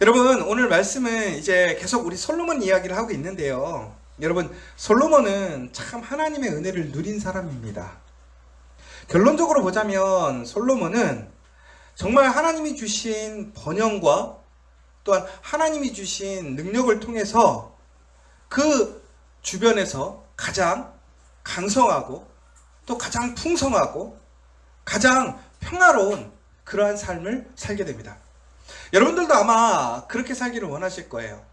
여러분, 오늘 말씀은 이제 계속 우리 솔로몬 이야기를 하고 있는데요. 여러분, 솔로몬은 참 하나님의 은혜를 누린 사람입니다. 결론적으로 보자면 솔로몬은 정말 하나님이 주신 번영과 또한 하나님이 주신 능력을 통해서 그 주변에서 가장 강성하고 또 가장 풍성하고 가장 평화로운 그러한 삶을 살게 됩니다. 여러분들도 아마 그렇게 살기를 원하실 거예요.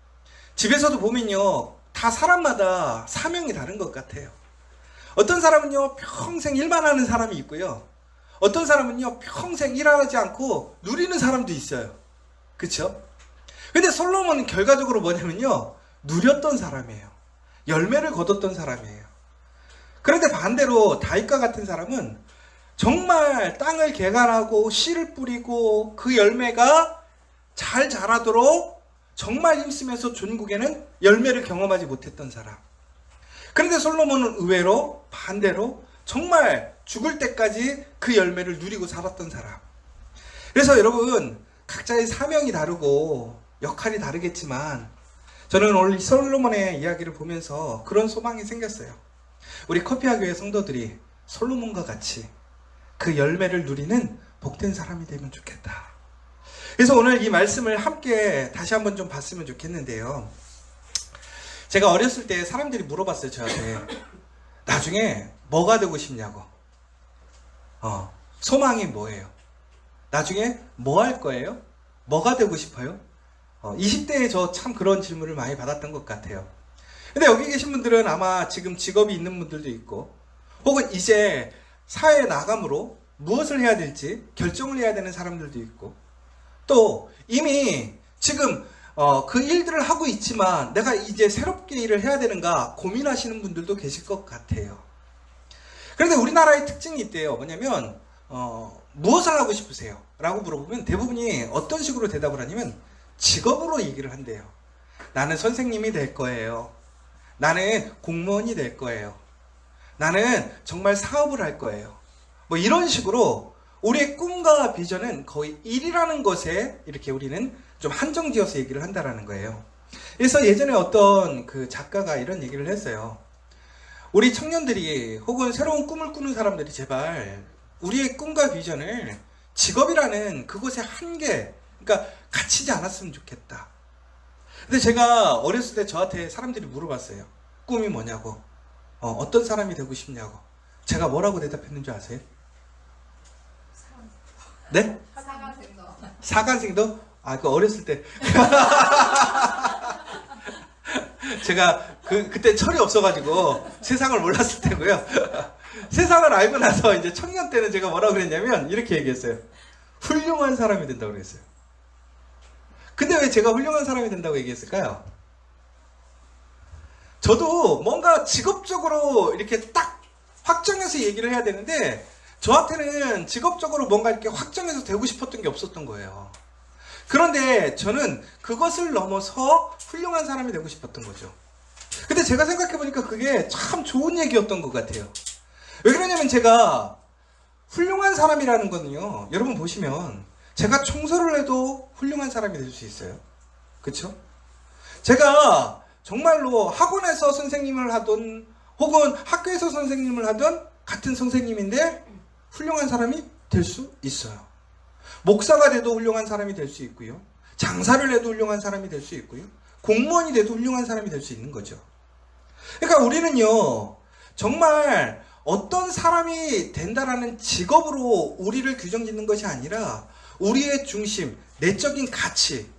집에서도 보면요, 다 사람마다 사명이 다른 것 같아요. 어떤 사람은요, 평생 일만 하는 사람이 있고요. 어떤 사람은요, 평생 일하지 않고 누리는 사람도 있어요. 그쵸? 근데 솔로몬은 결과적으로 뭐냐면요, 누렸던 사람이에요. 열매를 거뒀던 사람이에요. 그런데 반대로 다윗과 같은 사람은 정말 땅을 개간하고 씨를 뿌리고 그 열매가 잘 자라도록 정말 힘쓰면서 존국에는 열매를 경험하지 못했던 사람. 그런데 솔로몬은 의외로 반대로 정말 죽을 때까지 그 열매를 누리고 살았던 사람. 그래서 여러분, 각자의 사명이 다르고 역할이 다르겠지만 저는 오늘 솔로몬의 이야기를 보면서 그런 소망이 생겼어요. 우리 커피아 교회 성도들이 솔로몬과 같이 그 열매를 누리는 복된 사람이 되면 좋겠다. 그래서 오늘 이 말씀을 함께 다시 한번 좀 봤으면 좋겠는데요. 제가 어렸을 때 사람들이 물어봤어요, 저한테. 나중에 뭐가 되고 싶냐고. 소망이 뭐예요? 나중에 뭐 할 거예요? 뭐가 되고 싶어요? 20대에 저 참 그런 질문을 많이 받았던 것 같아요. 근데 여기 계신 분들은 아마 지금 직업이 있는 분들도 있고, 혹은 이제 사회에 나감으로 무엇을 해야 될지 결정을 해야 되는 사람들도 있고, 또 이미 지금 그 일들을 하고 있지만 내가 이제 새롭게 일을 해야 되는가 고민하시는 분들도 계실 것 같아요. 그런데 우리나라의 특징이 있대요. 뭐냐면 무엇을 하고 싶으세요? 라고 물어보면 대부분이 어떤 식으로 대답을 하냐면 직업으로 얘기를 한대요. 나는 선생님이 될 거예요. 나는 공무원이 될 거예요. 나는 정말 사업을 할 거예요. 뭐 이런 식으로 우리의 꿈과 비전은 거의 일이라는 것에 이렇게 우리는 좀 한정지어서 얘기를 한다라는 거예요. 그래서 예전에 어떤 그 작가가 이런 얘기를 했어요. 우리 청년들이 혹은 새로운 꿈을 꾸는 사람들이 제발 우리의 꿈과 비전을 직업이라는 그것의 한계, 그러니까 갇히지 않았으면 좋겠다. 근데 제가 어렸을 때 저한테 사람들이 물어봤어요. 꿈이 뭐냐고, 어떤 사람이 되고 싶냐고. 제가 뭐라고 대답했는 줄 아세요? 네? 사관생도. 사관생도? 그 어렸을 때. 제가 그때 철이 없어가지고 세상을 몰랐을 때고요. 세상을 알고 나서 이제 청년 때는 제가 뭐라고 그랬냐면 이렇게 얘기했어요. 훌륭한 사람이 된다고 그랬어요. 근데 왜 제가 훌륭한 사람이 된다고 얘기했을까요? 저도 뭔가 직업적으로 이렇게 딱 확정해서 얘기를 해야 되는데 저한테는 직업적으로 뭔가 이렇게 확정해서 되고 싶었던 게 없었던 거예요. 그런데 저는 그것을 넘어서 훌륭한 사람이 되고 싶었던 거죠. 근데 제가 생각해보니까 그게 참 좋은 얘기였던 것 같아요. 왜 그러냐면 제가 훌륭한 사람이라는 거는요, 여러분 보시면 제가 청소를 해도 훌륭한 사람이 될 수 있어요. 그쵸? 제가 정말로 학원에서 선생님을 하던 혹은 학교에서 선생님을 하던 같은 선생님인데 훌륭한 사람이 될 수 있어요. 목사가 돼도 훌륭한 사람이 될 수 있고요. 장사를 해도 훌륭한 사람이 될 수 있고요. 공무원이 돼도 훌륭한 사람이 될 수 있는 거죠. 그러니까 우리는요, 정말 어떤 사람이 된다라는 직업으로 우리를 규정짓는 것이 아니라 우리의 중심, 내적인 가치,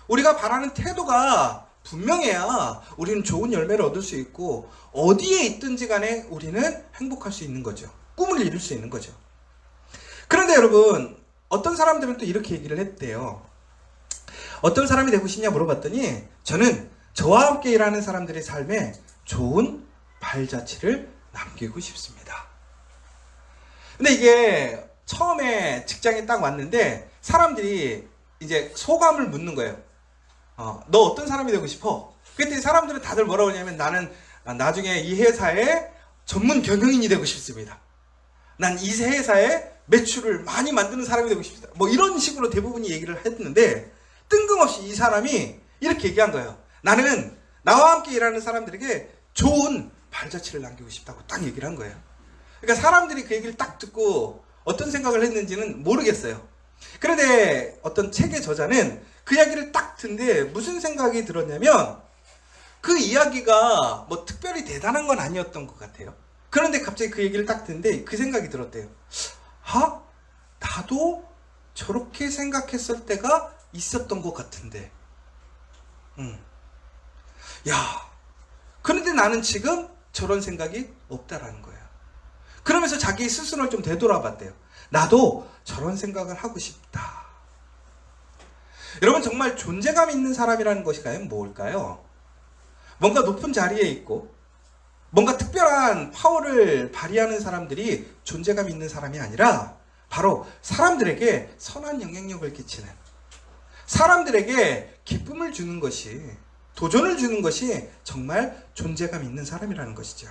우리가 바라는 태도가 분명해야 우리는 좋은 열매를 얻을 수 있고 어디에 있든지 간에 우리는 행복할 수 있는 거죠. 꿈을 이룰 수 있는 거죠. 그런데 여러분, 어떤 사람들은 또 이렇게 얘기를 했대요. 어떤 사람이 되고 싶냐 물어봤더니 저는 저와 함께 일하는 사람들의 삶에 좋은 발자취를 남기고 싶습니다. 근데 이게 처음에 직장에 딱 왔는데 사람들이 이제 소감을 묻는 거예요. 너 어떤 사람이 되고 싶어? 그랬더니 사람들은 다들 뭐라고 하냐면 나는 나중에 이 회사의 전문 경영인이 되고 싶습니다. 난 이 회사에 매출을 많이 만드는 사람이 되고 싶습니다. 뭐 이런 식으로 대부분이 얘기를 했는데 뜬금없이 이 사람이 이렇게 얘기한 거예요. 나는 나와 함께 일하는 사람들에게 좋은 발자취를 남기고 싶다고 딱 얘기를 한 거예요. 그러니까 사람들이 그 얘기를 딱 듣고 어떤 생각을 했는지는 모르겠어요. 그런데 어떤 책의 저자는 그 이야기를 딱 듣는데 무슨 생각이 들었냐면 그 이야기가 뭐 특별히 대단한 건 아니었던 것 같아요. 그런데 갑자기 그 얘기를 딱 듣는데 그 생각이 들었대요. 나도 저렇게 생각했을 때가 있었던 것 같은데. 그런데 나는 지금 저런 생각이 없다라는 거예요. 그러면서 자기 스스로를 좀 되돌아봤대요. 나도 저런 생각을 하고 싶다. 여러분, 정말 존재감 있는 사람이라는 것이 과연 뭘까요? 뭔가 높은 자리에 있고 뭔가 특별한 파워를 발휘하는 사람들이 존재감 있는 사람이 아니라 바로 사람들에게 선한 영향력을 끼치는, 사람들에게 기쁨을 주는 것이, 도전을 주는 것이 정말 존재감 있는 사람이라는 것이죠.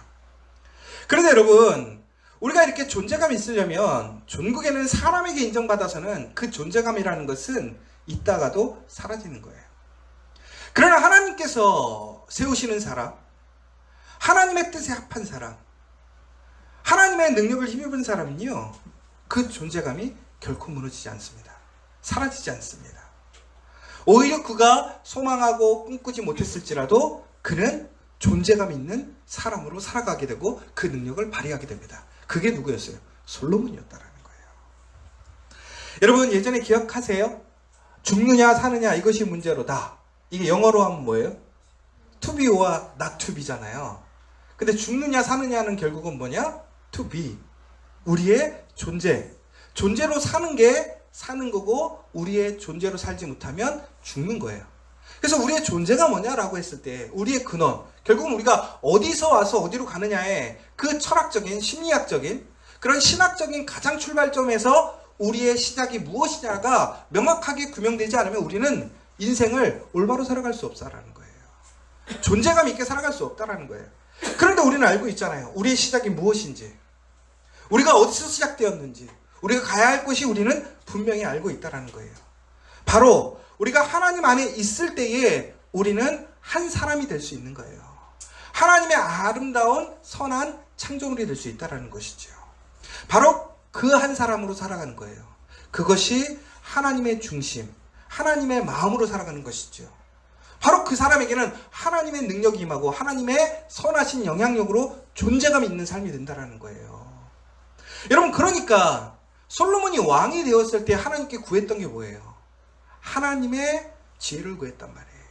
그런데 여러분, 우리가 이렇게 존재감이 있으려면 종국에는 사람에게 인정받아서는 그 존재감이라는 것은 있다가도 사라지는 거예요. 그러나 하나님께서 세우시는 사람, 하나님의 뜻에 합한 사람, 하나님의 능력을 힘입은 사람은요, 그 존재감이 결코 무너지지 않습니다. 사라지지 않습니다. 오히려 그가 소망하고 꿈꾸지 못했을지라도 그는 존재감 있는 사람으로 살아가게 되고 그 능력을 발휘하게 됩니다. 그게 누구였어요? 솔로몬이었다라는 거예요. 여러분, 예전에 기억하세요? 죽느냐 사느냐 이것이 문제로다. 이게 영어로 하면 뭐예요? To be or not to be잖아요. 근데 죽느냐 사느냐는 결국은 뭐냐? To be. 우리의 존재로 사는 게 사는 거고, 우리의 존재로 살지 못하면 죽는 거예요. 그래서 우리의 존재가 뭐냐라고 했을 때 우리의 근원, 결국은 우리가 어디서 와서 어디로 가느냐에 그 철학적인, 심리학적인, 그런 신학적인 가장 출발점에서 우리의 시작이 무엇이냐가 명확하게 규명되지 않으면 우리는 인생을 올바로 살아갈 수 없다라는 거예요. 존재감 있게 살아갈 수 없다라는 거예요. 그런데 우리는 알고 있잖아요. 우리의 시작이 무엇인지, 우리가 어디서 시작되었는지, 우리가 가야 할 곳이 우리는 분명히 알고 있다라는 거예요. 바로 우리가 하나님 안에 있을 때에 우리는 한 사람이 될 수 있는 거예요. 하나님의 아름다운 선한 창조물이 될 수 있다는 것이죠. 바로 그 한 사람으로 살아가는 거예요. 그것이 하나님의 중심, 하나님의 마음으로 살아가는 것이죠. 바로 그 사람에게는 하나님의 능력이 임하고 하나님의 선하신 영향력으로 존재감이 있는 삶이 된다는 거예요. 여러분, 그러니까 솔로몬이 왕이 되었을 때 하나님께 구했던 게 뭐예요? 하나님의 지혜를 구했단 말이에요.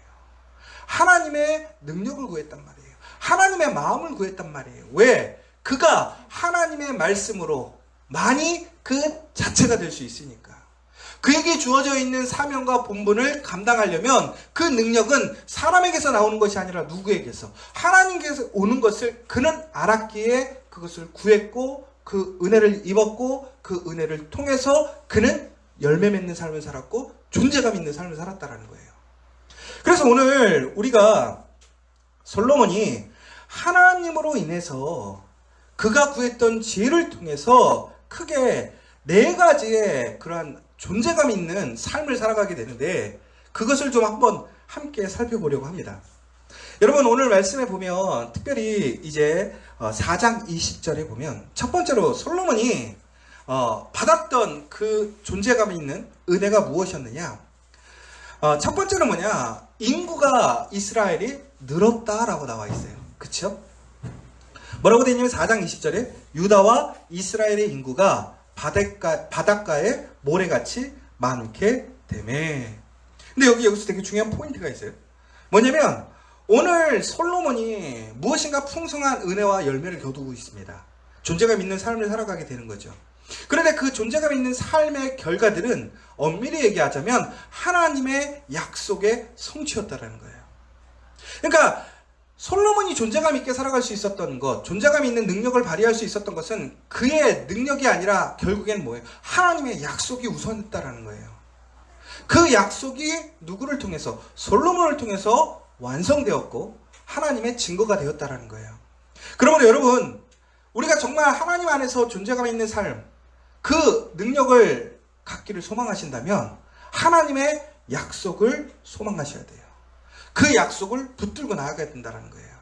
하나님의 능력을 구했단 말이에요. 하나님의 마음을 구했단 말이에요. 왜? 그가 하나님의 말씀으로 많이 그 자체가 될 수 있으니까. 그에게 주어져 있는 사명과 본분을 감당하려면 그 능력은 사람에게서 나오는 것이 아니라 누구에게서? 하나님께서 오는 것을 그는 알았기에 그것을 구했고 그 은혜를 입었고 그 은혜를 통해서 그는 열매 맺는 삶을 살았고 존재감 있는 삶을 살았다라는 거예요. 그래서 오늘 우리가 솔로몬이 하나님으로 인해서 그가 구했던 지혜를 통해서 크게 4가지의 그러한 존재감 있는 삶을 살아가게 되는데, 그것을 좀 한번 함께 살펴보려고 합니다. 여러분, 오늘 말씀에 보면 특별히 이제 4장 20절에 보면 첫 번째로 솔로몬이 받았던 그 존재감 있는 은혜가 무엇이었느냐? 첫 번째는 뭐냐? 인구가 이스라엘이 늘었다라고 나와 있어요. 그쵸? 뭐라고 되어 있냐면 4장 20절에 유다와 이스라엘의 인구가 바닷가에 모래같이 많게 되매. 근데 여기서 되게 중요한 포인트가 있어요. 뭐냐면 오늘 솔로몬이 무엇인가 풍성한 은혜와 열매를 거두고 있습니다. 존재감 있는 삶을 살아가게 되는 거죠. 그런데 그 존재감 있는 삶의 결과들은 엄밀히 얘기하자면 하나님의 약속의 성취였다라는 거예요. 그러니까 솔로몬이 존재감 있게 살아갈 수 있었던 것, 존재감 있는 능력을 발휘할 수 있었던 것은 그의 능력이 아니라 결국엔 뭐예요? 하나님의 약속이 우선했다라는 거예요. 그 약속이 누구를 통해서? 솔로몬을 통해서 완성되었고 하나님의 증거가 되었다라는 거예요. 그러므로 여러분, 우리가 정말 하나님 안에서 존재감 있는 삶, 그 능력을 갖기를 소망하신다면 하나님의 약속을 소망하셔야 돼요. 그 약속을 붙들고 나아가야 된다는 거예요.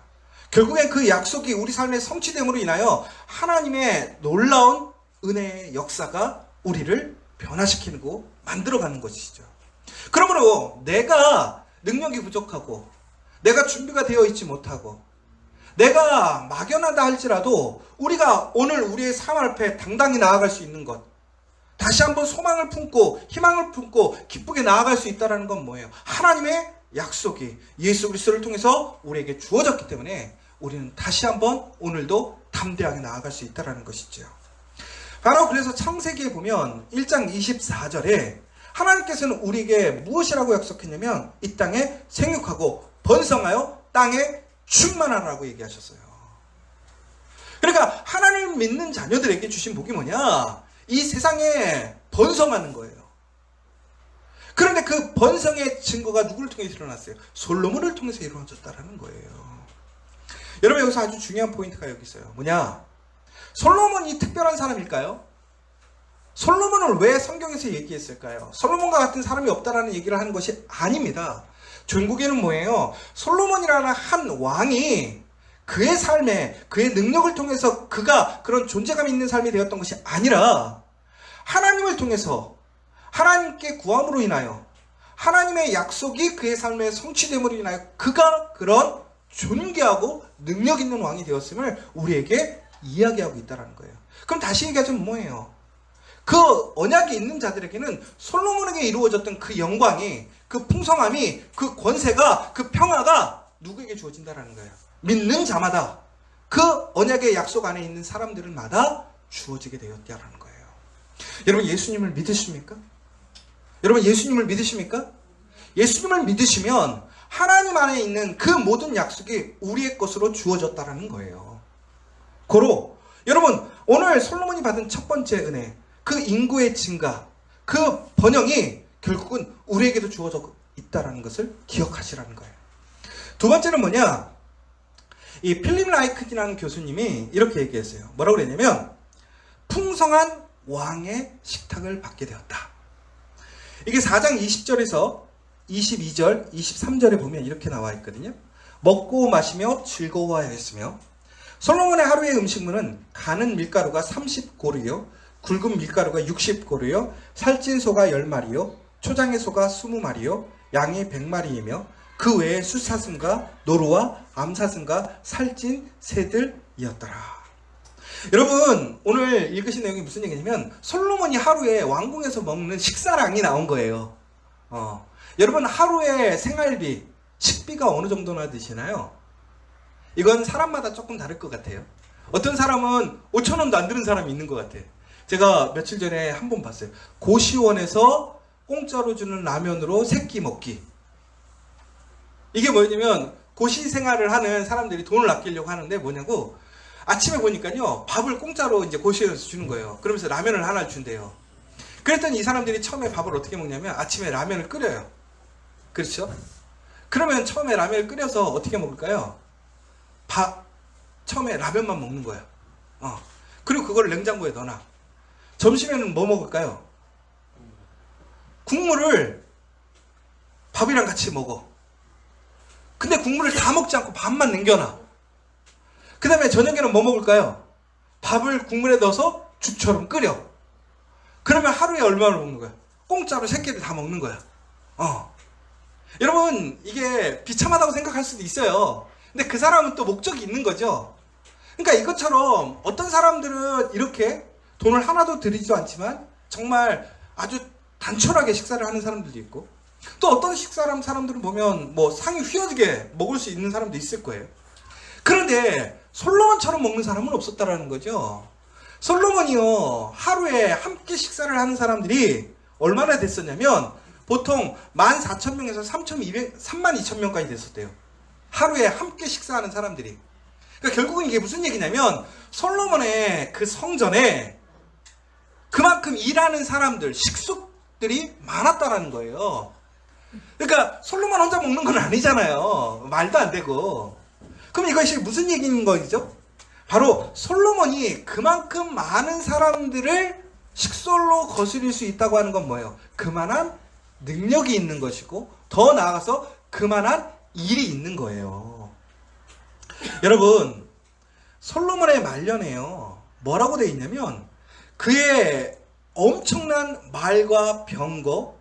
결국엔 그 약속이 우리 삶의 성취됨으로 인하여 하나님의 놀라운 은혜의 역사가 우리를 변화시키고 만들어가는 것이죠. 그러므로 내가 능력이 부족하고 내가 준비가 되어 있지 못하고 내가 막연하다 할지라도 우리가 오늘 우리의 삶 앞에 당당히 나아갈 수 있는 것, 다시 한번 소망을 품고 희망을 품고 기쁘게 나아갈 수 있다는 건 뭐예요? 하나님의 약속이 예수 그리스도를 통해서 우리에게 주어졌기 때문에 우리는 다시 한번 오늘도 담대하게 나아갈 수 있다는 것이죠. 바로 그래서 창세기에 보면 1장 24절에 하나님께서는 우리에게 무엇이라고 약속했냐면 이 땅에 생육하고 번성하여 땅에 충만하라고 얘기하셨어요. 그러니까 하나님을 믿는 자녀들에게 주신 복이 뭐냐? 이 세상에 번성하는 거예요. 그런데 그 번성의 증거가 누구를 통해서 일어났어요? 솔로몬을 통해서 이루어졌다는 거예요. 여러분 여기서 아주 중요한 포인트가 여기 있어요. 뭐냐? 솔로몬이 특별한 사람일까요? 솔로몬을 왜 성경에서 얘기했을까요? 솔로몬과 같은 사람이 없다라는 얘기를 하는 것이 아닙니다. 종국에는 뭐예요? 솔로몬이라는 한 왕이 그의 삶에 그의 능력을 통해서 그가 그런 존재감 있는 삶이 되었던 것이 아니라 하나님을 통해서 하나님께 구함으로 인하여 하나님의 약속이 그의 삶에 성취됨으로 인하여 그가 그런 존귀하고 능력 있는 왕이 되었음을 우리에게 이야기하고 있다는 거예요. 그럼 다시 얘기하자면 뭐예요? 그 언약이 있는 자들에게는 솔로몬에게 이루어졌던 그 영광이, 그 풍성함이, 그 권세가, 그 평화가 누구에게 주어진다는 거예요? 믿는 자마다, 그 언약의 약속 안에 있는 사람들마다 주어지게 되었다는 거예요. 여러분 예수님을 믿으십니까? 여러분 예수님을 믿으십니까? 예수님을 믿으시면 하나님 안에 있는 그 모든 약속이 우리의 것으로 주어졌다는 거예요. 고로 여러분 오늘 솔로몬이 받은 첫 번째 은혜, 그 인구의 증가, 그 번영이 결국은 우리에게도 주어져 있다는 것을 기억하시라는 거예요. 두 번째는 뭐냐? 이 필립 라이큰이라는 교수님이 이렇게 얘기했어요. 뭐라고 그랬냐면 풍성한 왕의 식탁을 받게 되었다. 이게 4장 20절에서 22절, 23절에 보면 이렇게 나와 있거든요. 먹고 마시며 즐거워하였으며 솔로몬의 하루의 음식물은 가는 밀가루가 30고루요 굵은 밀가루가 60고루요 살찐 소가 10마리요 초장의 소가 20마리요 양이 100마리이며 그 외에 숫사슴과 노루와 암사슴과 살찐 새들이었더라. 여러분 오늘 읽으신 내용이 무슨 얘기냐면 솔로몬이 하루에 왕궁에서 먹는 식사량이 나온 거예요. 여러분 하루에 생활비, 식비가 어느 정도나 드시나요? 이건 사람마다 조금 다를 것 같아요. 어떤 사람은 5,000원도 안 드는 사람이 있는 것 같아요. 제가 며칠 전에 한 번 봤어요. 고시원에서 공짜로 주는 라면으로 3끼 먹기. 이게 뭐냐면 고시 생활을 하는 사람들이 돈을 아끼려고 하는데 뭐냐고 아침에 보니까요 밥을 공짜로 이제 고시원에서 주는 거예요. 그러면서 라면을 하나 준대요. 그랬더니 이 사람들이 처음에 밥을 어떻게 먹냐면 아침에 라면을 끓여요. 그렇죠? 그러면 처음에 라면을 끓여서 어떻게 먹을까요? 처음에 라면만 먹는 거예요. 그리고 그걸 냉장고에 넣어놔. 점심에는 뭐 먹을까요? 국물을 밥이랑 같이 먹어. 근데 국물을 다 먹지 않고 밥만 남겨놔. 그 다음에 저녁에는 뭐 먹을까요? 밥을 국물에 넣어서 죽처럼 끓여. 그러면 하루에 얼마를 먹는 거야? 공짜로 3끼를 다 먹는 거야. 여러분 이게 비참하다고 생각할 수도 있어요. 근데 그 사람은 또 목적이 있는 거죠. 그러니까 이것처럼 어떤 사람들은 이렇게 돈을 하나도 들이지도 않지만 정말 아주 단촐하게 식사를 하는 사람들도 있고 또 어떤 사람들은 보면 뭐 상이 휘어지게 먹을 수 있는 사람도 있을 거예요. 그런데 솔로몬처럼 먹는 사람은 없었다라는 거죠. 솔로몬이요 하루에 함께 식사를 하는 사람들이 얼마나 됐었냐면 보통 14,000명에서 32,000명까지 됐었대요. 하루에 함께 식사하는 사람들이. 그러니까 결국은 이게 무슨 얘기냐면 솔로몬의 그 성전에 그만큼 일하는 사람들, 식숙들이 많았다라는 거예요. 그러니까 솔로몬 혼자 먹는 건 아니잖아요. 말도 안 되고. 그럼 이것이 무슨 얘기인 거죠? 바로 솔로몬이 그만큼 많은 사람들을 식솔로 거스릴 수 있다고 하는 건 뭐예요? 그만한 능력이 있는 것이고 더 나아가서 그만한 일이 있는 거예요. 여러분, 솔로몬의 말년에요, 뭐라고 되어 있냐면 그의 엄청난 말과 병거,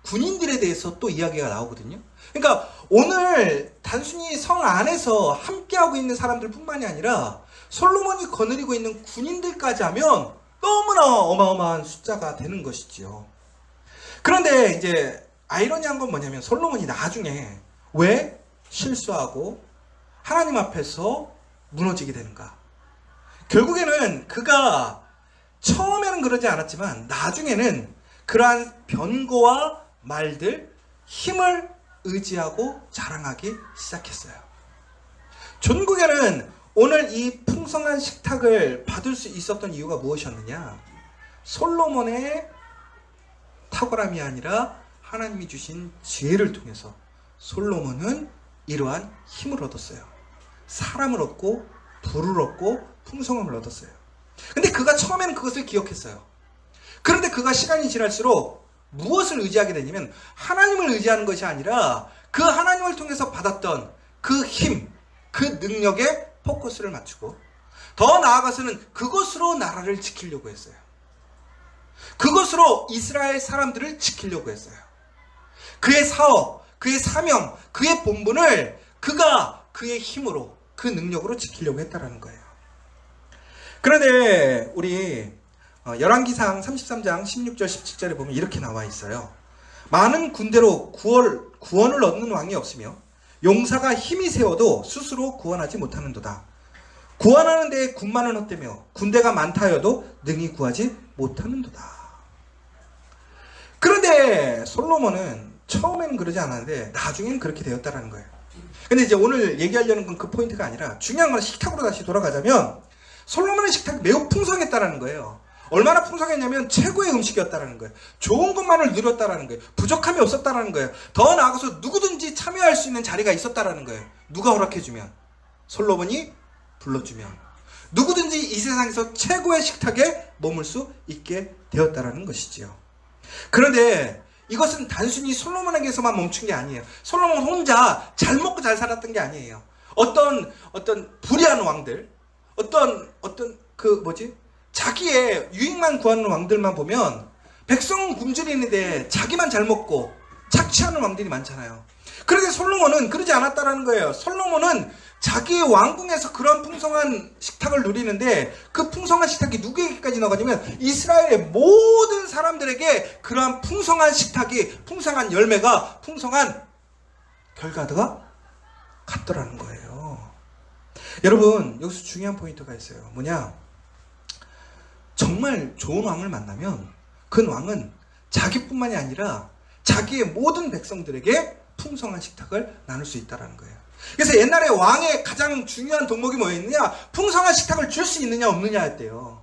군인들에 대해서 또 이야기가 나오거든요. 그러니까 오늘 단순히 성 안에서 함께하고 있는 사람들 뿐만이 아니라 솔로몬이 거느리고 있는 군인들까지 하면 너무나 어마어마한 숫자가 되는 것이지요. 그런데 이제 아이러니한 건 뭐냐면 솔로몬이 나중에 왜 실수하고 하나님 앞에서 무너지게 되는가? 결국에는 그가 처음에는 그러지 않았지만 나중에는 그러한 변고와 말들, 힘을 의지하고 자랑하기 시작했어요. 전국에는 오늘 이 풍성한 식탁을 받을 수 있었던 이유가 무엇이었느냐? 솔로몬의 탁월함이 아니라 하나님이 주신 지혜를 통해서 솔로몬은 이러한 힘을 얻었어요. 사람을 얻고 부를 얻고 풍성함을 얻었어요. 근데 그가 처음에는 그것을 기억했어요. 그런데 그가 시간이 지날수록 무엇을 의지하게 되냐면 하나님을 의지하는 것이 아니라 그 하나님을 통해서 받았던 그 힘, 그 능력에 포커스를 맞추고 더 나아가서는 그것으로 나라를 지키려고 했어요. 그것으로 이스라엘 사람들을 지키려고 했어요. 그의 사업, 그의 사명, 그의 본분을 그가 그의 힘으로, 그 능력으로 지키려고 했다라는 거예요. 그런데 우리 열왕기상 33장 16절 17절에 보면 이렇게 나와 있어요. 많은 군대로 구원을 얻는 왕이 없으며 용사가 힘이 세워도 스스로 구원하지 못하는도다. 구원하는 데에 군만은 헛되며 군대가 많다 하여도 능히 구하지 못하는도다. 그런데 솔로몬은 처음에는 그러지 않았는데 나중에는 그렇게 되었다라는 거예요. 근데 이제 오늘 얘기하려는 건 그 포인트가 아니라 중요한 건 식탁으로 다시 돌아가자면 솔로몬의 식탁이 매우 풍성했다라는 거예요. 얼마나 풍성했냐면 최고의 음식이었다라는 거예요. 좋은 것만을 누렸다라는 거예요. 부족함이 없었다라는 거예요. 더 나아가서 누구든지 참여할 수 있는 자리가 있었다라는 거예요. 누가 허락해주면, 솔로몬이 불러주면 누구든지 이 세상에서 최고의 식탁에 머물 수 있게 되었다라는 것이지요. 그런데 이것은 단순히 솔로몬에게서만 멈춘 게 아니에요. 솔로몬 혼자 잘 먹고 잘 살았던 게 아니에요. 어떤 불의한 왕들, 자기의 유익만 구하는 왕들만 보면 백성은 굶주리는데 자기만 잘 먹고 착취하는 왕들이 많잖아요. 그런데 솔로몬은 그러지 않았다라는 거예요. 솔로몬은 자기의 왕궁에서 그런 풍성한 식탁을 누리는데 그 풍성한 식탁이 누구에게까지 나가냐면 이스라엘의 모든 사람들에게 그러한 풍성한 식탁이, 풍성한 열매가, 풍성한 결과가 갔더라는 거예요. 여러분, 여기서 중요한 포인트가 있어요. 뭐냐? 정말 좋은 왕을 만나면 그 왕은 자기뿐만이 아니라 자기의 모든 백성들에게 풍성한 식탁을 나눌 수 있다는 거예요. 그래서 옛날에 왕의 가장 중요한 덕목이 뭐였느냐? 풍성한 식탁을 줄 수 있느냐 없느냐였대요.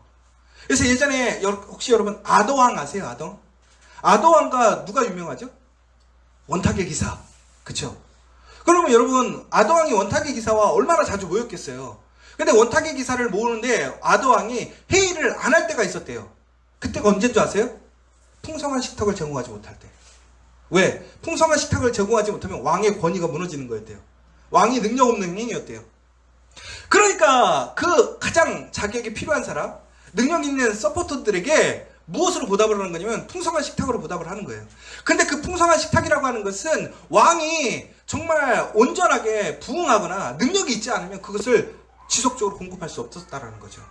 그래서 예전에 혹시 여러분 아도왕 아세요? 아도왕과 누가 유명하죠? 원탁의 기사. 그쵸? 그러면 여러분 아도왕이 원탁의 기사와 얼마나 자주 모였겠어요? 근데 원탁의 기사를 모으는데 아도왕이 회의를 안 할 때가 있었대요. 그때가 언제인 줄 아세요? 풍성한 식탁을 제공하지 못할 때. 왜? 풍성한 식탁을 제공하지 못하면 왕의 권위가 무너지는 거였대요. 왕이 능력 없는 행위였대요. 그러니까 그 가장 자기에게 필요한 사람, 능력 있는 서포터들에게 무엇으로 보답을 하는 거냐면 풍성한 식탁으로 보답을 하는 거예요. 근데 그 풍성한 식탁이라고 하는 것은 왕이 정말 온전하게 부응하거나 능력이 있지 않으면 그것을 지속적으로 공급할 수 없었다라는 거죠.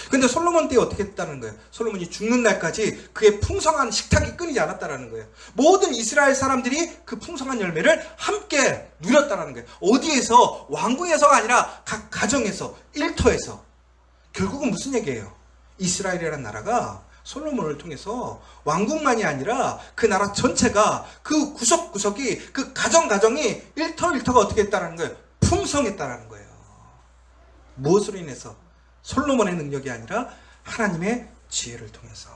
근데 솔로몬 때 어떻게 했다는 거예요? 솔로몬이 죽는 날까지 그의 풍성한 식탁이 끊이지 않았다라는 거예요. 모든 이스라엘 사람들이 그 풍성한 열매를 함께 누렸다라는 거예요. 어디에서? 왕궁에서가 아니라 각 가정에서, 일터에서. 결국은 무슨 얘기예요? 이스라엘이라는 나라가 솔로몬을 통해서 왕국만이 아니라 그 나라 전체가, 그 구석구석이, 그 가정가정이 일터일터가 어떻게 했다라는 거예요? 풍성했다라는 거예요. 무엇으로 인해서? 솔로몬의 능력이 아니라 하나님의 지혜를 통해서.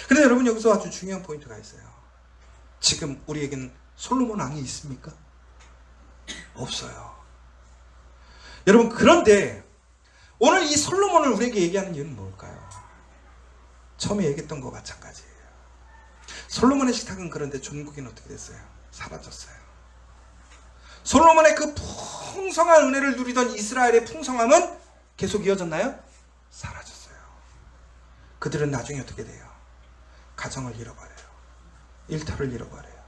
그런데 여러분, 여기서 아주 중요한 포인트가 있어요. 지금 우리에게는 솔로몬 왕이 있습니까? 없어요. 여러분, 그런데 오늘 이 솔로몬을 우리에게 얘기하는 이유는 뭘까요? 처음에 얘기했던 것과 마찬가지예요. 솔로몬의 식탁은 그런데 종국에는 어떻게 됐어요? 사라졌어요. 솔로몬의 그 풍성한 은혜를 누리던 이스라엘의 풍성함은 계속 이어졌나요? 사라졌어요. 그들은 나중에 어떻게 돼요? 가정을 잃어버려요. 일터를 잃어버려요.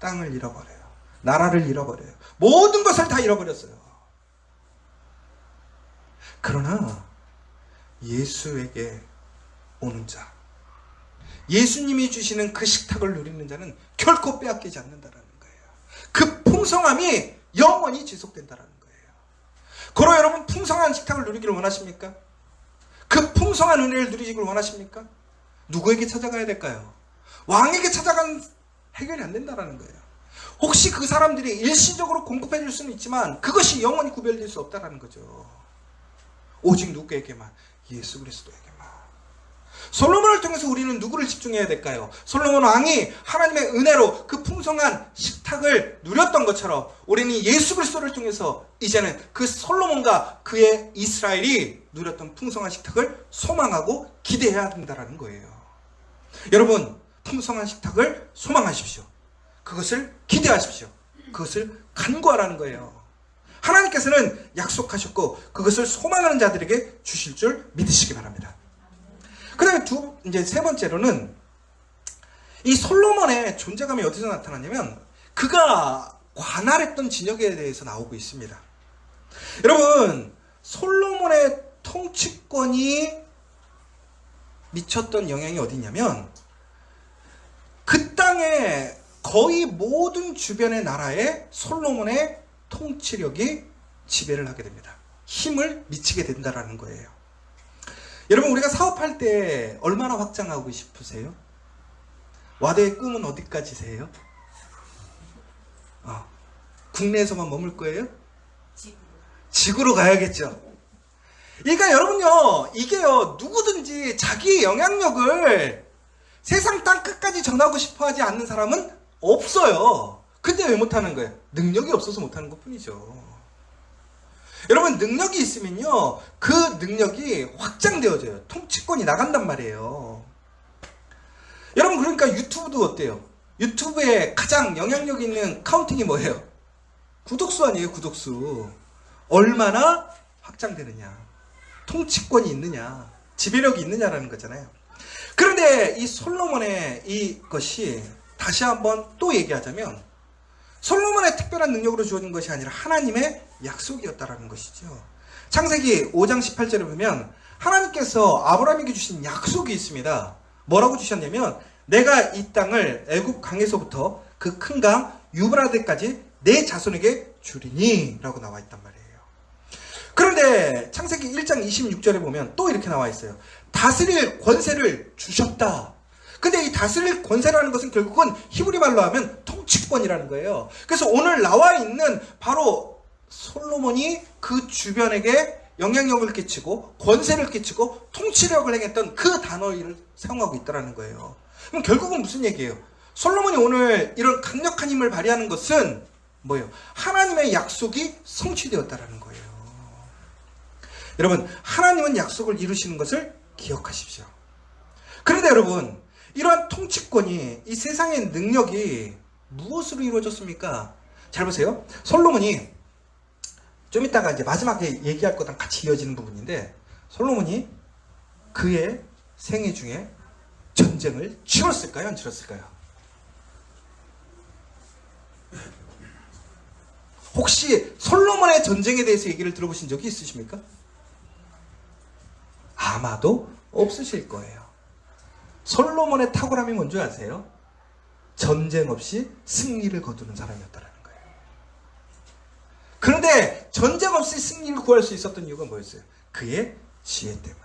땅을 잃어버려요. 나라를 잃어버려요. 모든 것을 다 잃어버렸어요. 그러나 예수에게 오는 자, 예수님이 주시는 그 식탁을 누리는 자는 결코 빼앗기지 않는다라는 거예요. 그 풍성함이 영원히 지속된다라는 거예요. 그러 여러분, 풍성한 식탁을 누리기를 원하십니까? 그 풍성한 은혜를 누리시길 원하십니까? 누구에게 찾아가야 될까요? 왕에게 찾아간 해결이 안 된다라는 거예요. 혹시 그 사람들이 일시적으로 공급해 줄 수는 있지만 그것이 영원히 구별될 수 없다라는 거죠. 오직 누구에게만? 예수 그리스도에게만. 솔로몬을 통해서 우리는 누구를 집중해야 될까요? 솔로몬 왕이 하나님의 은혜로 그 풍성한 식탁을 누렸던 것처럼 우리는 예수 그리스도를 통해서 이제는 그 솔로몬과 그의 이스라엘이 누렸던 풍성한 식탁을 소망하고 기대해야 된다는 거예요. 여러분, 풍성한 식탁을 소망하십시오. 그것을 기대하십시오. 그것을 간구하라는 거예요. 하나님께서는 약속하셨고 그것을 소망하는 자들에게 주실 줄 믿으시기 바랍니다. 그 다음에 이제 세 번째로는 이 솔로몬의 존재감이 어디서 나타나냐면 그가 관할했던 진영에 대해서 나오고 있습니다. 여러분, 솔로몬의 통치권이 미쳤던 영향이 어디 있냐면 그 땅의 거의 모든 주변의 나라에 솔로몬의 통치력이 지배를 하게 됩니다. 힘을 미치게 된다라는 거예요. 여러분, 우리가 사업할 때 얼마나 확장하고 싶으세요? 와드의 꿈은 어디까지세요? 국내에서만 머물 거예요? 지구로 가야겠죠. 그러니까 여러분요, 이게요, 누구든지 자기의 영향력을 세상 땅 끝까지 전하고 싶어 하지 않는 사람은 없어요. 근데 왜 못하는 거예요? 능력이 없어서 못하는 것 뿐이죠. 여러분, 능력이 있으면요, 그 능력이 확장되어져요. 통치권이 나간단 말이에요. 여러분, 그러니까 유튜브도 어때요? 유튜브에 가장 영향력 있는 카운팅이 뭐예요? 구독수 아니에요, 구독수. 얼마나 확장되느냐, 통치권이 있느냐, 지배력이 있느냐라는 거잖아요. 그런데 이 솔로몬의 이것이 다시 한번 또 얘기하자면 솔로몬의 특별한 능력으로 주어진 것이 아니라 하나님의 약속이었다라는 것이죠. 창세기 5장 18절에 보면 하나님께서 아브라함에게 주신 약속이 있습니다. 뭐라고 주셨냐면 내가 이 땅을 애굽 강에서부터 그 큰 강 유브라데까지 내 자손에게 주리니 라고 나와 있단 말이에요. 그런데 창세기 1장 26절에 보면 또 이렇게 나와 있어요. 다스릴 권세를 주셨다. 근데 이 다스릴 권세라는 것은 결국은 히브리 말로 하면 통치권이라는 거예요. 그래서 오늘 나와 있는 바로 솔로몬이 그 주변에게 영향력을 끼치고 권세를 끼치고 통치력을 행했던 그 단어를 사용하고 있다는 거예요. 그럼 결국은 무슨 얘기예요? 솔로몬이 오늘 이런 강력한 힘을 발휘하는 것은 뭐예요? 하나님의 약속이 성취되었다는 거예요. 여러분, 하나님은 약속을 이루시는 것을 기억하십시오. 그런데 여러분, 이러한 통치권이, 이 세상의 능력이 무엇으로 이루어졌습니까? 잘 보세요. 솔로몬이 좀 이따가 이제 마지막에 얘기할 거랑 같이 이어지는 부분인데, 솔로몬이 그의 생애 중에 전쟁을 치렀을까요? 안 치렀을까요? 혹시 솔로몬의 전쟁에 대해서 얘기를 들어보신 적이 있으십니까? 아마도 없으실 거예요. 솔로몬의 탁월함이 뭔지 아세요? 전쟁 없이 승리를 거두는 사람이었다는 거예요. 그런데 전쟁 없이 승리를 구할 수 있었던 이유가 뭐였어요? 그의 지혜 때문에.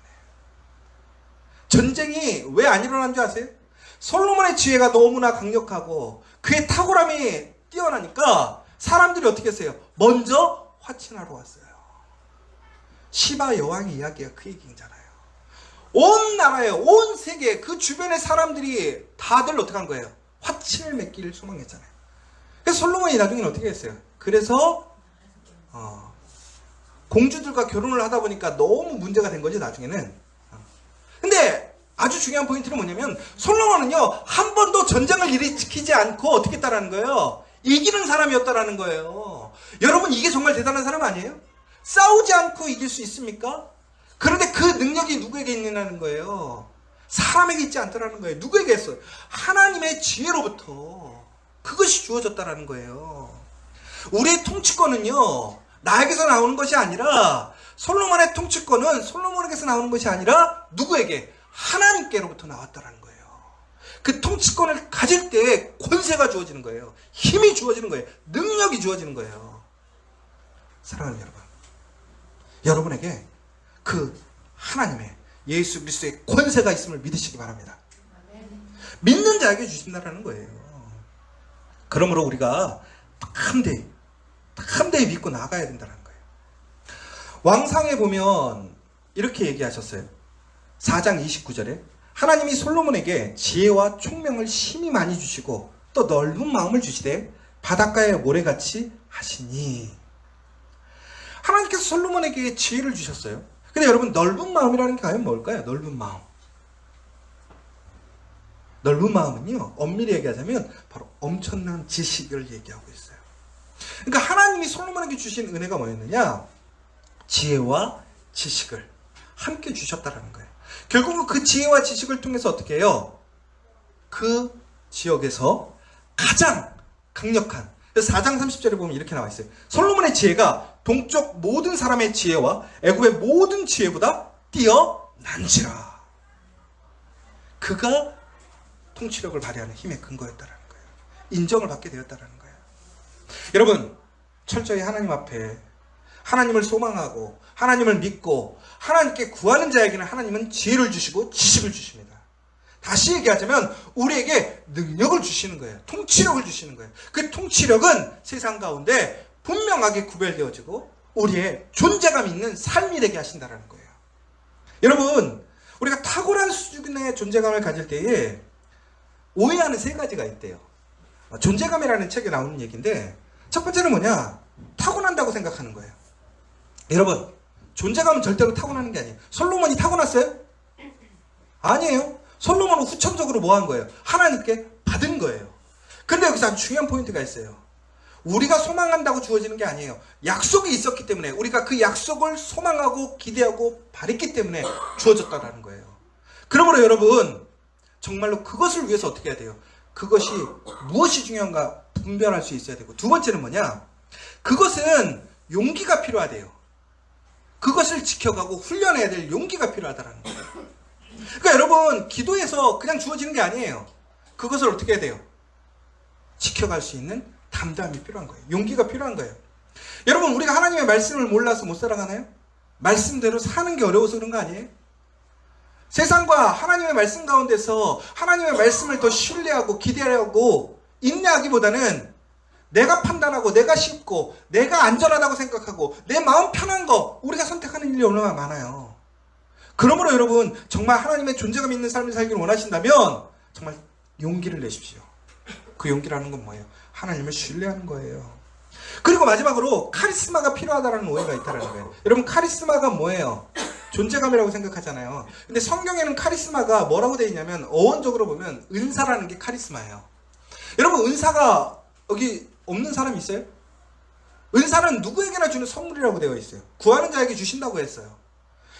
전쟁이 왜 안 일어난 줄 아세요? 솔로몬의 지혜가 너무나 강력하고 그의 탁월함이 뛰어나니까 사람들이 어떻게 했어요? 먼저 화친하러 왔어요. 시바 여왕의 이야기가 그 얘기잖아요. 온 나라에, 온 세계, 그 주변의 사람들이 다들 어떻게 한 거예요? 화친을 맺기를 소망했잖아요. 그래서 솔로몬이 나중에는 어떻게 했어요? 그래서 공주들과 결혼을 하다 보니까 너무 문제가 된 거지, 나중에는. 근데 아주 중요한 포인트는 뭐냐면 솔로몬은요 한 번도 전쟁을 일으키지 않고 어떻게 했다라는 거예요? 이기는 사람이었다라는 거예요. 여러분 이게 정말 대단한 사람 아니에요? 싸우지 않고 이길 수 있습니까? 그런데 그 능력이 누구에게 있느냐는 거예요. 사람에게 있지 않다라는 거예요. 누구에게 했어요? 하나님의 지혜로부터 그것이 주어졌다라는 거예요. 우리의 통치권은요 나에게서 나오는 것이 아니라 솔로몬의 통치권은 솔로몬에게서 나오는 것이 아니라 누구에게? 하나님께로부터 나왔다라는 거예요. 그 통치권을 가질 때 권세가 주어지는 거예요. 힘이 주어지는 거예요. 능력이 주어지는 거예요. 사랑하는 여러분, 여러분에게 그 하나님의 예수 그리스도의 권세가 있음을 믿으시기 바랍니다. 믿는 자에게 주신다라는 거예요. 그러므로 우리가 담대히 믿고 나가야 된다는 거예요. 왕상에 보면 이렇게 얘기하셨어요. 4장 29절에 하나님이 솔로몬에게 지혜와 총명을 심히 많이 주시고 또 넓은 마음을 주시되 바닷가의 모래같이 하시니. 하나님께서 솔로몬에게 지혜를 주셨어요. 근데 여러분 넓은 마음이라는 게 과연 뭘까요? 넓은 마음. 넓은 마음은요 엄밀히 얘기하자면 바로 엄청난 지식을 얘기하고 있어요. 그러니까 하나님이 솔로몬에게 주신 은혜가 뭐였느냐? 지혜와 지식을 함께 주셨다는 거예요. 결국은 그 지혜와 지식을 통해서 어떻게 해요? 그 지역에서 가장 강력한 4장 30절에 보면 이렇게 나와 있어요. 솔로몬의 지혜가 동쪽 모든 사람의 지혜와 애굽의 모든 지혜보다 뛰어난지라. 그가 통치력을 발휘하는 힘의 근거였다는 거예요. 인정을 받게 되었다는 거예요. 여러분 철저히 하나님 앞에 하나님을 소망하고 하나님을 믿고 하나님께 구하는 자에게는 하나님은 지혜를 주시고 지식을 주십니다. 다시 얘기하자면 우리에게 능력을 주시는 거예요. 통치력을 주시는 거예요. 그 통치력은 세상 가운데 분명하게 구별되어지고 우리의 존재감 있는 삶이 되게 하신다는 거예요. 여러분 우리가 탁월한 수준의 존재감을 가질 때에 오해하는 세 가지가 있대요. 존재감이라는 책에 나오는 얘기인데 첫 번째는 뭐냐? 타고난다고 생각하는 거예요. 여러분 존재감은 절대로 타고나는 게 아니에요. 솔로몬이 타고났어요? 아니에요. 솔로몬은 후천적으로 뭐 한 거예요? 하나님께 받은 거예요. 근데 여기서 아주 중요한 포인트가 있어요. 우리가 소망한다고 주어지는 게 아니에요. 약속이 있었기 때문에 우리가 그 약속을 소망하고 기대하고 바랬기 때문에 주어졌다는 거예요. 그러므로 여러분 정말로 그것을 위해서 어떻게 해야 돼요? 그것이 무엇이 중요한가 분별할 수 있어야 되고, 두 번째는 뭐냐? 그것은 용기가 필요하대요. 그것을 지켜가고 훈련해야 될 용기가 필요하다는 거예요. 그러니까 여러분 기도에서 그냥 주어지는 게 아니에요. 그것을 어떻게 해야 돼요? 지켜갈 수 있는 담담이 필요한 거예요. 용기가 필요한 거예요. 여러분 우리가 하나님의 말씀을 몰라서 못 살아가나요? 말씀대로 사는 게 어려워서 그런 거 아니에요? 세상과 하나님의 말씀 가운데서 하나님의 말씀을 더 신뢰하고 기대하고 인내하기보다는 내가 판단하고 내가 쉽고 내가 안전하다고 생각하고 내 마음 편한 거 우리가 선택하는 일이 얼마나 많아요. 그러므로 여러분 정말 하나님의 존재감 있는 삶을 살기를 원하신다면 정말 용기를 내십시오. 그 용기라는 건 뭐예요? 하나님을 신뢰하는 거예요. 그리고 마지막으로 카리스마가 필요하다는 오해가 있다는 거예요. 여러분 카리스마가 뭐예요? 존재감이라고 생각하잖아요. 근데 성경에는 카리스마가 뭐라고 되어 있냐면 어원적으로 보면 은사라는 게 카리스마예요. 여러분 은사가 여기 없는 사람 있어요? 은사는 누구에게나 주는 선물이라고 되어 있어요. 구하는 자에게 주신다고 했어요.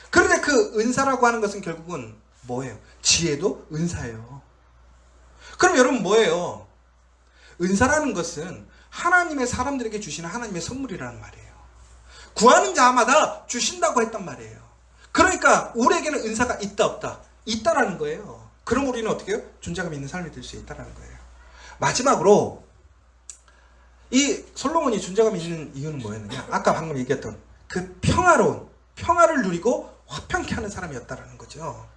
그런데 그 은사라고 하는 것은 결국은 뭐예요? 지혜도 은사예요. 그럼 여러분 뭐예요? 은사라는 것은 하나님의 사람들에게 주시는 하나님의 선물이라는 말이에요. 구하는 자마다 주신다고 했단 말이에요. 그러니까 우리에게는 은사가 있다 없다? 있다라는 거예요. 그럼 우리는 어떻게 해요? 존재감 있는 삶이 될 수 있다라는 거예요. 마지막으로 이 솔로몬이 존재감 있는 이유는 뭐였느냐? 아까 방금 얘기했던 그 평화를 누리고 화평케 하는 사람이었다라는 거죠.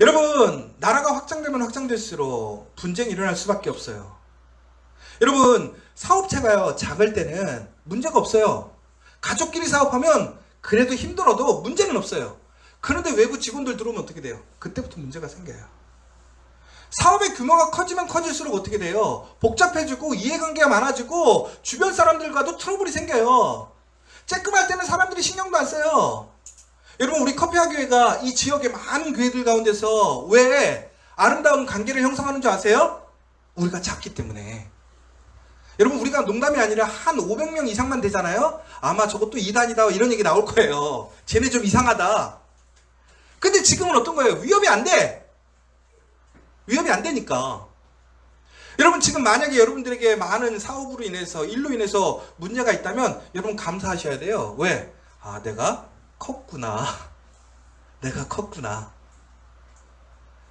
여러분 나라가 확장되면 확장될수록 분쟁이 일어날 수밖에 없어요. 여러분 사업체가요 작을 때는 문제가 없어요. 가족끼리 사업하면 그래도 힘들어도 문제는 없어요. 그런데 외부 직원들 들어오면 어떻게 돼요? 그때부터 문제가 생겨요. 사업의 규모가 커지면 커질수록 어떻게 돼요? 복잡해지고 이해관계가 많아지고 주변 사람들과도 트러블이 생겨요. 쬐끔할 때는 사람들이 신경도 안 써요. 여러분, 우리 커피와 교회가 이 지역의 많은 교회들 가운데서 왜 아름다운 관계를 형성하는 줄 아세요? 우리가 작기 때문에. 여러분, 우리가 농담이 아니라 한 500명 이상만 되잖아요? 아마 저것도 이단이다 이런 얘기 나올 거예요. 쟤네 좀 이상하다. 근데 지금은 어떤 거예요? 위협이 안 돼. 위협이 안 되니까. 여러분, 지금 만약에 여러분들에게 많은 사업으로 인해서, 일로 인해서 문제가 있다면 여러분 감사하셔야 돼요. 왜? 아, 내가 컸구나. 내가 컸구나.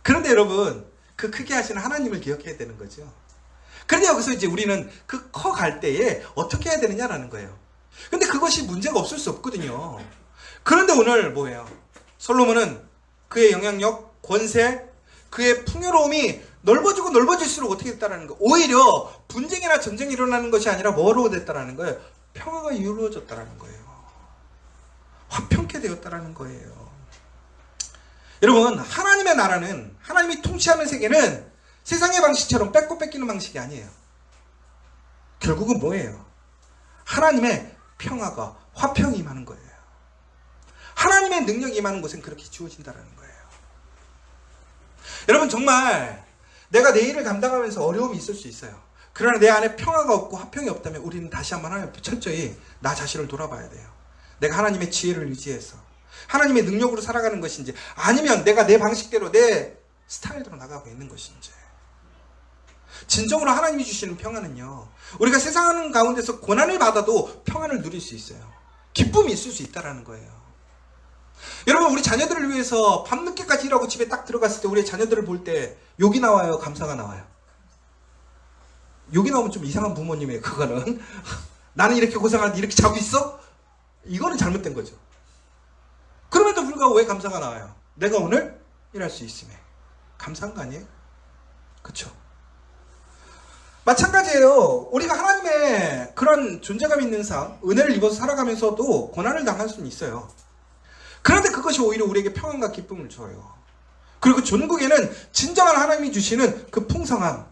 그런데 여러분, 그 크게 하시는 하나님을 기억해야 되는 거죠. 그런데 여기서 이제 우리는 그 커갈 때에 어떻게 해야 되느냐라는 거예요. 근데 그것이 문제가 없을 수 없거든요. 그런데 오늘 뭐예요? 솔로몬은 그의 영향력, 권세, 그의 풍요로움이 넓어지고 넓어질수록 어떻게 됐다라는 거예요? 오히려 분쟁이나 전쟁이 일어나는 것이 아니라 뭐로 됐다라는 거예요? 평화가 이루어졌다라는 거예요. 화평케 되었다라는 거예요. 여러분, 하나님의 나라는, 하나님이 통치하는 세계는 세상의 방식처럼 뺏고 뺏기는 방식이 아니에요. 결국은 뭐예요? 하나님의 평화가, 화평이 임하는 거예요. 하나님의 능력이 임하는 곳엔 그렇게 주어진다는 거예요. 여러분, 정말 내가 내 일을 감당하면서 어려움이 있을 수 있어요. 그러나 내 안에 평화가 없고 화평이 없다면 우리는 다시 한번 하나님 철저히 나 자신을 돌아봐야 돼요. 내가 하나님의 지혜를 의지해서 하나님의 능력으로 살아가는 것인지, 아니면 내가 내 방식대로 내 스타일대로 나가고 있는 것인지. 진정으로 하나님이 주시는 평화는요, 우리가 세상 가운데서 고난을 받아도 평안을 누릴 수 있어요. 기쁨이 있을 수 있다는 거예요. 여러분, 우리 자녀들을 위해서 밤늦게까지 일하고 집에 딱 들어갔을 때 우리 자녀들을 볼 때 욕이 나와요, 감사가 나와요? 욕이 나오면 좀 이상한 부모님이에요. 그거는 나는 이렇게 고생하는데 이렇게 자고 있어? 이거는 잘못된 거죠. 그럼에도 불구하고 왜 감사가 나와요? 내가 오늘 일할 수 있음에 감사한 거 아니에요? 그렇죠? 마찬가지예요. 우리가 하나님의 그런 존재감 있는 삶, 은혜를 입어서 살아가면서도 고난을 당할 수는 있어요. 그런데 그것이 오히려 우리에게 평안과 기쁨을 줘요. 그리고 전국에는 진정한 하나님이 주시는 그 풍성함,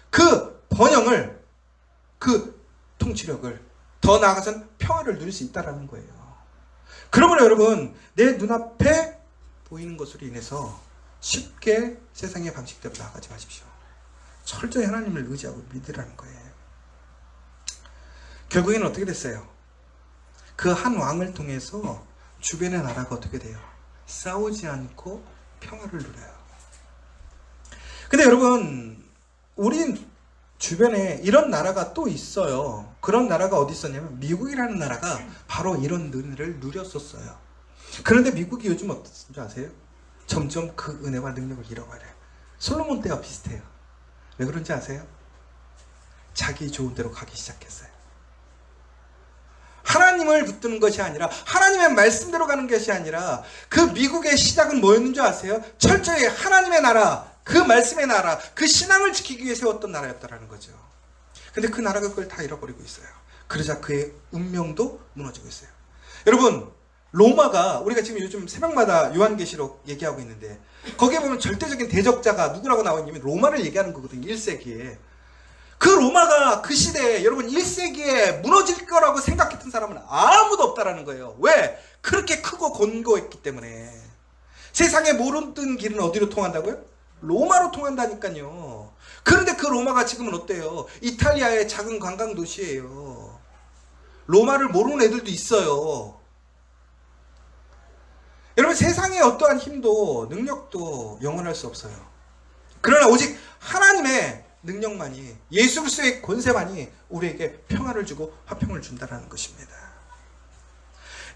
그 번영을, 그 통치력을, 더 나아가서는 평화를 누릴 수 있다는 거예요. 그러므로 여러분, 내 눈앞에 보이는 것으로 인해서 쉽게 세상의 방식대로 나아가지 마십시오. 철저히 하나님을 의지하고 믿으라는 거예요. 결국에는 어떻게 됐어요? 그 한 왕을 통해서 주변의 나라가 어떻게 돼요? 싸우지 않고 평화를 누려요. 근데 여러분, 우린 주변에 이런 나라가 또 있어요. 그런 나라가 어디 있었냐면 미국이라는 나라가 바로 이런 은혜를 누렸었어요. 그런데 미국이 요즘 어떻은 줄 아세요? 점점 그 은혜와 능력을 잃어버려요. 솔로몬 때와 비슷해요. 왜 그런지 아세요? 자기 좋은 대로 가기 시작했어요. 하나님을 붙드는 것이 아니라, 하나님의 말씀대로 가는 것이 아니라, 그 미국의 시작은 뭐였는 줄 아세요? 철저히 하나님의 나라, 그 말씀의 나라, 그 신앙을 지키기 위해 세웠던 나라였다라는 거죠. 근데 그 나라가 그걸 다 잃어버리고 있어요. 그러자 그의 운명도 무너지고 있어요. 여러분, 로마가, 우리가 지금 요즘 새벽마다 요한계시록 얘기하고 있는데, 거기에 보면 절대적인 대적자가 누구라고 나와 있냐면 로마를 얘기하는 거거든요. 1세기에. 그 로마가 그 시대에, 여러분 1세기에 무너질 거라고 생각했던 사람은 아무도 없다라는 거예요. 왜? 그렇게 크고 곤고했기 때문에. 세상에 모르는 길은 어디로 통한다고요? 로마로 통한다니까요. 그런데 그 로마가 지금은 어때요? 이탈리아의 작은 관광 도시예요. 로마를 모르는 애들도 있어요. 여러분, 세상의 어떠한 힘도 능력도 영원할 수 없어요. 그러나 오직 하나님의 능력만이, 예수 그리스도의 권세만이 우리에게 평화를 주고 화평을 준다는 것입니다.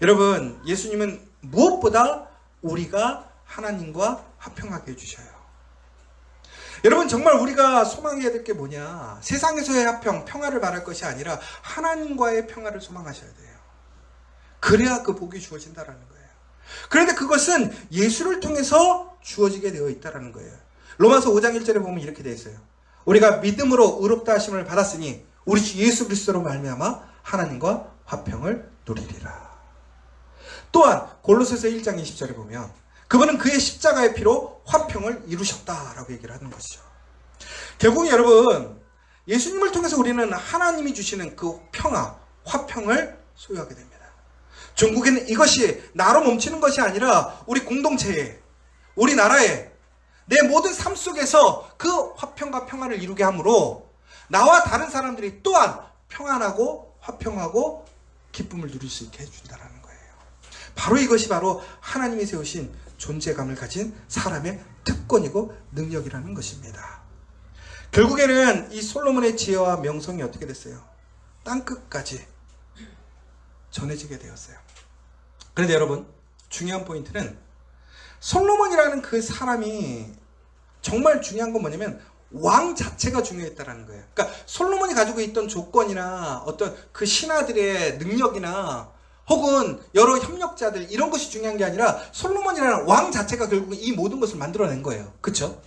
여러분, 예수님은 무엇보다 우리가 하나님과 화평하게 해주셔요. 여러분, 정말 우리가 소망해야 될 게 뭐냐? 세상에서의 화평, 평화를 바랄 것이 아니라 하나님과의 평화를 소망하셔야 돼요. 그래야 그 복이 주어진다는 거예요. 그런데 그것은 예수를 통해서 주어지게 되어 있다는 거예요. 로마서 5장 1절에 보면 이렇게 되어 있어요. 우리가 믿음으로 의롭다 하심을 받았으니 우리 주 예수 그리스도로 말미암아 하나님과 화평을 누리리라. 또한 골로새서 1장 20절에 보면 그분은 그의 십자가의 피로 화평을 이루셨다라고 얘기를 하는 것이죠. 결국 여러분, 예수님을 통해서 우리는 하나님이 주시는 그 평화, 화평을 소유하게 됩니다. 종국에는 이것이 나로 멈추는 것이 아니라 우리 공동체에, 우리 나라에, 내 모든 삶 속에서 그 화평과 평안을 이루게 하므로 나와 다른 사람들이 또한 평안하고 화평하고 기쁨을 누릴 수 있게 해준다는 거예요. 바로 이것이 바로 하나님이 세우신 존재감을 가진 사람의 특권이고 능력이라는 것입니다. 결국에는 이 솔로몬의 지혜와 명성이 어떻게 됐어요? 땅끝까지 전해지게 되었어요. 그런데 여러분, 중요한 포인트는 솔로몬이라는 그 사람이 정말 중요한 건 뭐냐면 왕 자체가 중요했다라는 거예요. 그러니까 솔로몬이 가지고 있던 조건이나 어떤 그 신하들의 능력이나 혹은 여러 협력자들 이런 것이 중요한 게 아니라 솔로몬이라는 왕 자체가 결국 이 모든 것을 만들어낸 거예요. 그렇죠?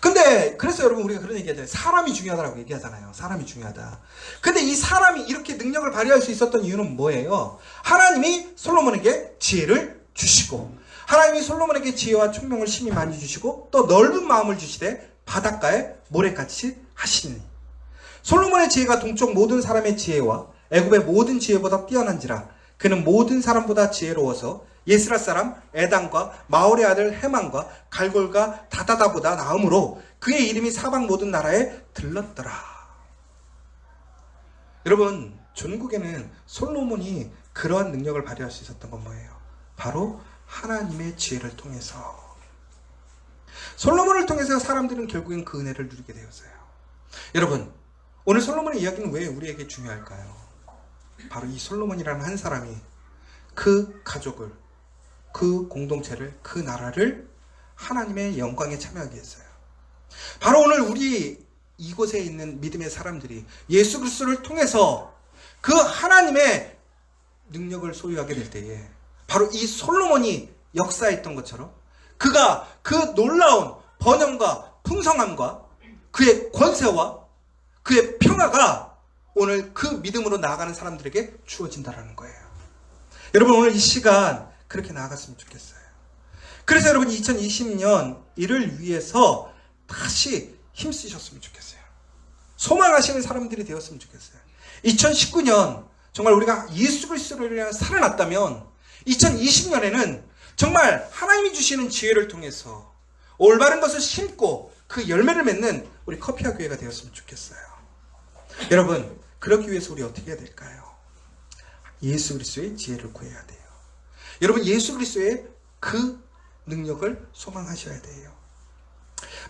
근데 그래서 여러분 우리가 그런 얘기 하잖아요. 사람이 중요하다고 얘기하잖아요. 사람이 중요하다. 근데 이 사람이 이렇게 능력을 발휘할 수 있었던 이유는 뭐예요? 하나님이 솔로몬에게 지혜를 주시고, 하나님이 솔로몬에게 지혜와 총명을 심히 많이 주시고, 또 넓은 마음을 주시되 바닷가에 모래같이 하시니, 솔로몬의 지혜가 동쪽 모든 사람의 지혜와 애굽의 모든 지혜보다 뛰어난지라. 그는 모든 사람보다 지혜로워서 예스라 사람 에단과 마올의 아들 헤만과 갈골과 다다다보다 나음으로 그의 이름이 사방 모든 나라에 들렀더라. 여러분, 전국에는 솔로몬이 그러한 능력을 발휘할 수 있었던 건 뭐예요? 바로 하나님의 지혜를 통해서. 솔로몬을 통해서 사람들은 결국엔 그 은혜를 누리게 되었어요. 여러분, 오늘 솔로몬의 이야기는 왜 우리에게 중요할까요? 바로 이 솔로몬이라는 한 사람이 그 가족을, 그 공동체를, 그 나라를 하나님의 영광에 참여하게 했어요. 바로 오늘 우리 이곳에 있는 믿음의 사람들이 예수 그리스도를 통해서 그 하나님의 능력을 소유하게 될 때에 바로 이 솔로몬이 역사했던 것처럼 그가 그 놀라운 번영과 풍성함과 그의 권세와 그의 평화가 오늘 그 믿음으로 나아가는 사람들에게 주어진다는 거예요. 여러분, 오늘 이 시간 그렇게 나아갔으면 좋겠어요. 그래서 여러분 2020년 이를 위해서 다시 힘쓰셨으면 좋겠어요. 소망하시는 사람들이 되었으면 좋겠어요. 2019년 정말 우리가 예수 그리스도를 위해 살아났다면 2020년에는 정말 하나님이 주시는 지혜를 통해서 올바른 것을 심고 그 열매를 맺는 우리 커피와 교회가 되었으면 좋겠어요. 여러분, 그러기 위해서 우리 어떻게 해야 될까요? 예수 그리스도의 지혜를 구해야 돼요. 여러분, 예수 그리스도의 그 능력을 소망하셔야 돼요.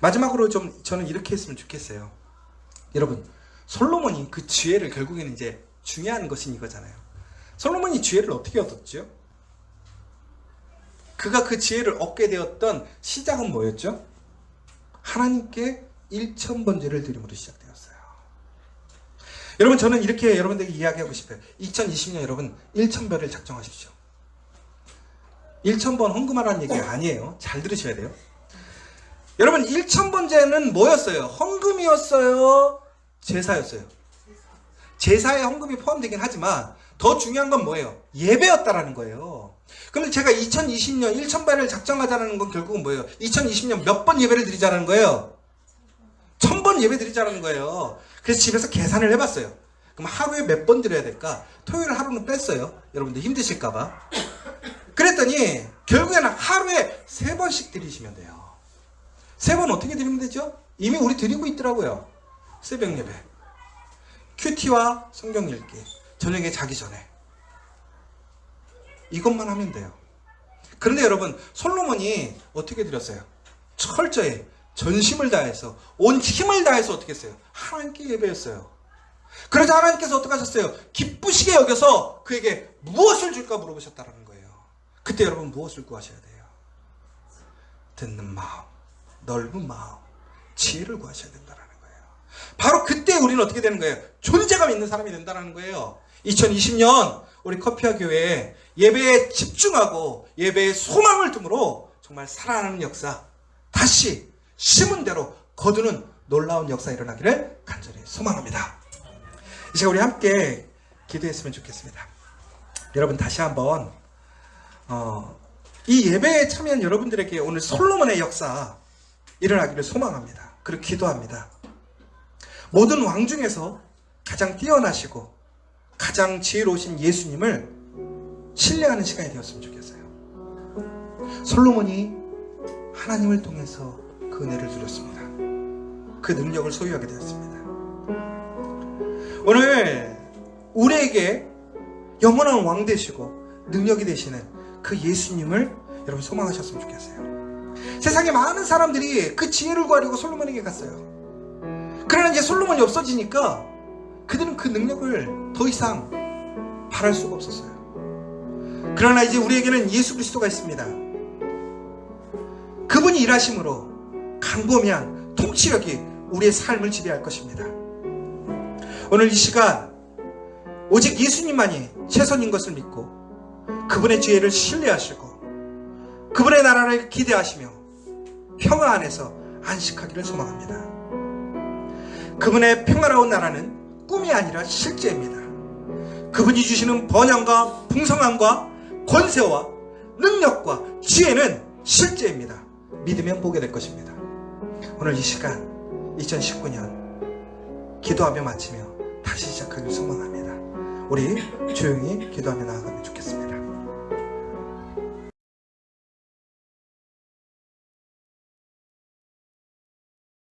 마지막으로 저는 이렇게 했으면 좋겠어요. 여러분, 솔로몬이 그 지혜를 결국에는 이제 중요한 것은 이거잖아요. 솔로몬이 지혜를 어떻게 얻었죠? 그가 그 지혜를 얻게 되었던 시작은 뭐였죠? 하나님께 1000번제를 드림으로 시작되었어요. 여러분, 저는 이렇게 여러분들에게 이야기하고 싶어요. 2020년 여러분 1000별을 작정하십시오. 1000번 헌금하라는 얘기가 아니에요. 잘 들으셔야 돼요. 여러분, 1000번제는 뭐였어요? 헌금이었어요? 제사였어요? 제사에 헌금이 포함되긴 하지만 더 중요한 건 뭐예요? 예배였다라는 거예요. 그럼 제가 2020년 1000번을 작정하자는 건 결국은 뭐예요? 2020년 몇 번 예배를 드리자는 거예요? 1000번 예배 드리자는 거예요. 그래서 집에서 계산을 해봤어요. 그럼 하루에 몇 번 드려야 될까? 토요일 하루는 뺐어요. 여러분들 힘드실까봐. 그랬더니 결국에는 하루에 3번씩 드리시면 돼요. 3번 어떻게 드리면 되죠? 이미 우리 드리고 있더라고요. 새벽 예배, 큐티와 성경 읽기, 저녁에 자기 전에. 이것만 하면 돼요. 그런데 여러분, 솔로몬이 어떻게 드렸어요? 철저히 전심을 다해서, 온 힘을 다해서 어떻게 했어요? 하나님께 예배했어요. 그러자 하나님께서 어떻게 하셨어요? 기쁘시게 여겨서 그에게 무엇을 줄까 물어보셨다는 거예요. 그때 여러분 무엇을 구하셔야 돼요? 듣는 마음, 넓은 마음, 지혜를 구하셔야 된다는 거예요. 바로 그때 우리는 어떻게 되는 거예요? 존재감 있는 사람이 된다는 거예요. 2020년 우리 커피와 교회에 예배에 집중하고 예배에 소망을 둠으로 정말 살아나는 역사, 다시 심은 대로 거두는 놀라운 역사 일어나기를 간절히 소망합니다. 이제 우리 함께 기도했으면 좋겠습니다. 여러분, 다시 한번 이 예배에 참여한 여러분들에게 오늘 솔로몬의 역사 일어나기를 소망합니다. 그리고 기도합니다. 모든 왕 중에서 가장 뛰어나시고 가장 지혜로우신 예수님을 신뢰하는 시간이 되었으면 좋겠어요. 솔로몬이 하나님을 통해서 그 은혜를 누렸습니다. 그 능력을 소유하게 되었습니다. 오늘 우리에게 영원한 왕 되시고 능력이 되시는 그 예수님을 여러분 소망하셨으면 좋겠어요. 세상에 많은 사람들이 그 지혜를 구하려고 솔로몬에게 갔어요. 그러나 이제 솔로몬이 없어지니까 그들은 그 능력을 더 이상 바랄 수가 없었어요. 그러나 이제 우리에게는 예수 그리스도가 있습니다. 그분이 일하심으로 강범위한 통치력이 우리의 삶을 지배할 것입니다. 오늘 이 시간 오직 예수님만이 최선인 것을 믿고 그분의 지혜를 신뢰하시고 그분의 나라를 기대하시며 평화 안에서 안식하기를 소망합니다. 그분의 평화로운 나라는 꿈이 아니라 실제입니다. 그분이 주시는 번영과 풍성함과 권세와 능력과 지혜는 실제입니다. 믿으면 보게 될 것입니다. 오늘 이 시간 2019년 기도하며 마치며 다시 시작하기를 소망합니다. 우리 조용히 기도하며 나아가면 좋겠습니다.